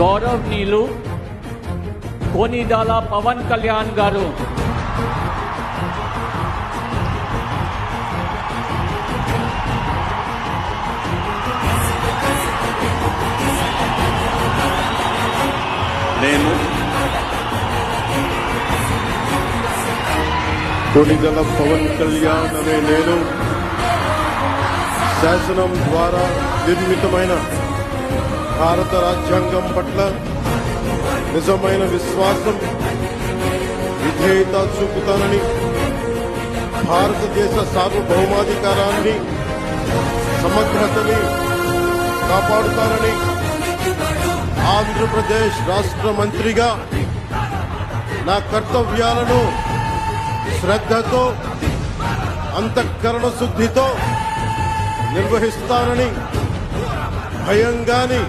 గౌరవనీయులు కోనిదాల పవన్ కళ్యాణ్ గారు నేను కొనిదల పవన్ కళ్యాణ్ అనే నేను శాసనం ద్వారా నిర్మితమైన భారత రాజ్యాంగం పట్ల నిజమైన విశ్వాసం విధేయత చూపుతానని, భారతదేశ సార్వభౌమాధికారాన్ని సమగ్రతని కాపాడుతానని ఆంధ్రప్రదేశ్ రాష్ట్ర మంత్రిగా నా కర్తవ్యాలను శ్రద్ధతో అంతఃకరణ శుద్ధితో నిర్వహిస్తానని భయం గాని